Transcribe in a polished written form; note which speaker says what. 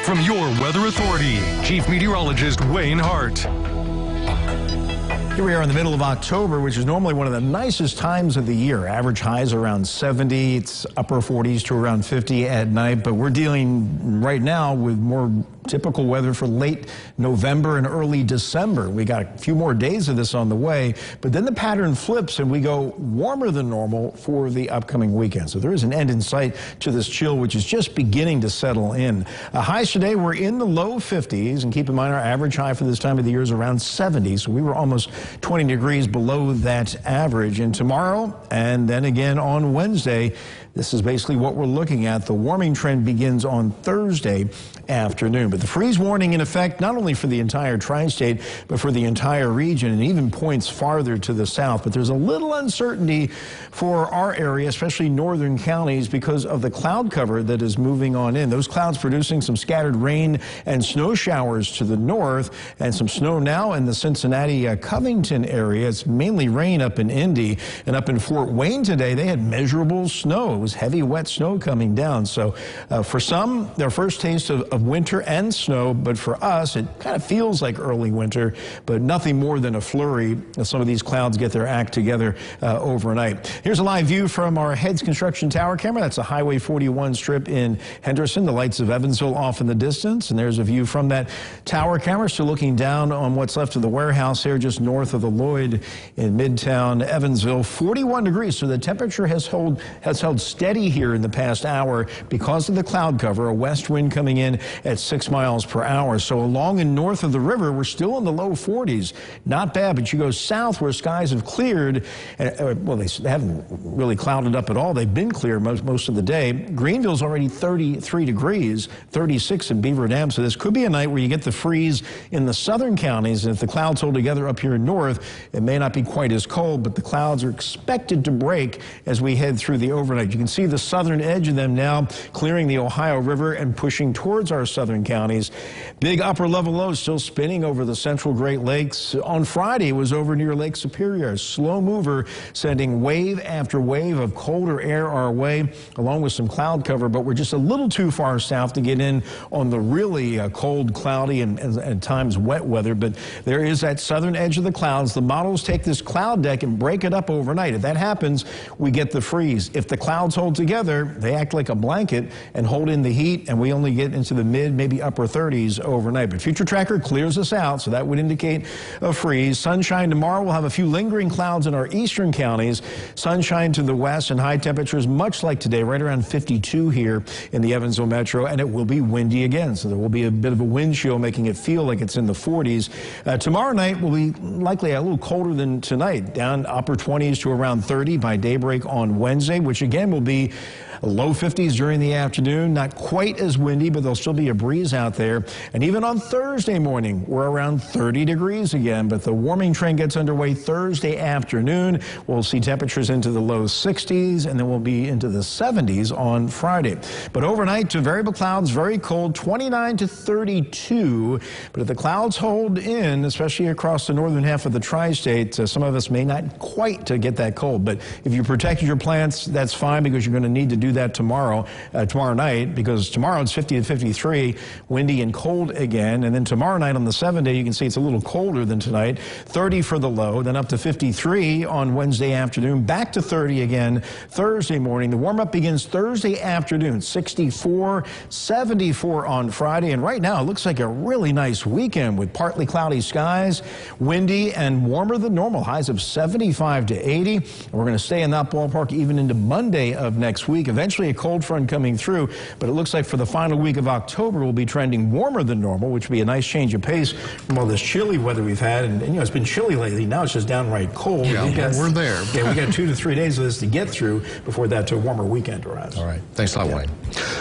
Speaker 1: From your Weather Authority, Chief Meteorologist Wayne Hart.
Speaker 2: Here we are in the middle of October, which is normally one of the nicest times of the year. Average highs around 70. It's upper 40s to around 50 at night. But we're dealing right now with more typical weather for late November and early December. We got a few more days of this on the way, but then the pattern flips and we go warmer than normal for the upcoming weekend. So there is an end in sight to this chill, which is just beginning to settle in. Highs today were in the low 50s, and keep in mind our average high for this time of the year is around 70. So we were almost 20 degrees below that average. And tomorrow and then again on Wednesday, this is basically what we're looking at. The warming trend begins on Thursday afternoon. But the freeze warning in effect not only for the entire tri-state, but for the entire region, and even points farther to the south. But there's a little uncertainty for our area, especially northern counties, because of the cloud cover that is moving on in. Those clouds producing some scattered rain and snow showers to the north, and some snow now in the Cincinnati, Covington area. It's mainly rain up in Indy, and up in Fort Wayne today, they had measurable snow. It was heavy, wet snow coming down. So for some, their first taste of winter and snow, but for us, it kind of feels like early winter, but nothing more than a flurry as some of these clouds get their act together overnight. Here's a live view from our Heads Construction Tower camera. That's a Highway 41 strip in Henderson. The lights of Evansville off in the distance, and there's a view from that tower camera. So looking down on what's left of the warehouse here just north of the Lloyd in Midtown Evansville. 41 degrees, so the temperature has held steady here in the past hour because of the cloud cover, a west wind coming in at 6 miles per hour. So along and north of the river, we're still in the low 40s. Not bad, but you go south where skies have cleared, well, they haven't really clouded up at all. They've been clear most of the day. Greenville's already 33 degrees, 36 in Beaver Dam. So this could be a night where you get the freeze in the southern counties. And if the clouds hold together up here in north, it may not be quite as cold, but the clouds are expected to break as we head through the overnight. You can see the southern edge of them now clearing the Ohio River and pushing towards our southern counties. Big upper level low still spinning over the central Great Lakes. On Friday, it was over near Lake Superior. A slow mover sending wave after wave of colder air our way, along with some cloud cover, but we're just a little too far south to get in on the really cold, cloudy, and at times wet weather. But there is that southern edge of the clouds. The models take this cloud deck and break it up overnight. If that happens, we get the freeze. If the clouds hold together, they act like a blanket and hold in the heat, and we only get into the mid, maybe upper 30s overnight. But Future Tracker clears us out, so that would indicate a freeze. Sunshine tomorrow. We'll have a few lingering clouds in our eastern counties. Sunshine to the west and high temperatures much like today, right around 52 here in the Evansville metro, and it will be windy again. So there will be a bit of a wind chill making it feel like it's in the 40s. Tomorrow night will be likely a little colder than tonight, down upper 20s to around 30 by daybreak on Wednesday, which again will be low 50s during the afternoon. Not quite as windy, but there'll still be a breeze out there. And even on Thursday morning, we're around 30 degrees again, but the warming trend gets underway Thursday afternoon. We'll see temperatures into the low 60s, and then we'll be into the 70s on Friday. But overnight, to variable clouds, very cold, 29 to 32. But if the clouds hold in, especially across the northern half of the tri-state, some of us may not quite get that cold. But if you protected your plants, that's fine, because you're going to need to do that tomorrow night, because tomorrow it's 50 to 53, windy and cold again. And then tomorrow night on the 7-day, you can see it's a little colder than tonight. 30 for the low, then up to 53 on Wednesday afternoon, back to 30 again Thursday morning. The warm-up begins Thursday afternoon, 64, 74 on Friday. And right now, it looks like a really nice weekend with partly cloudy skies, windy and warmer than normal. Highs of 75 to 80. And we're going to stay in that ballpark even into Monday of next week. Eventually a cold front coming through, but it looks like for the final week of October we'll be trending warmer than normal, which would be a nice change of pace from all this chilly weather we've had. And you know, it's been chilly lately. Now it's just downright cold.
Speaker 3: Yeah, we're there.
Speaker 2: Yeah, we got 2 to 3 days of this to get through before that warmer weekend arrives.
Speaker 3: All right. Thanks a lot, Wayne.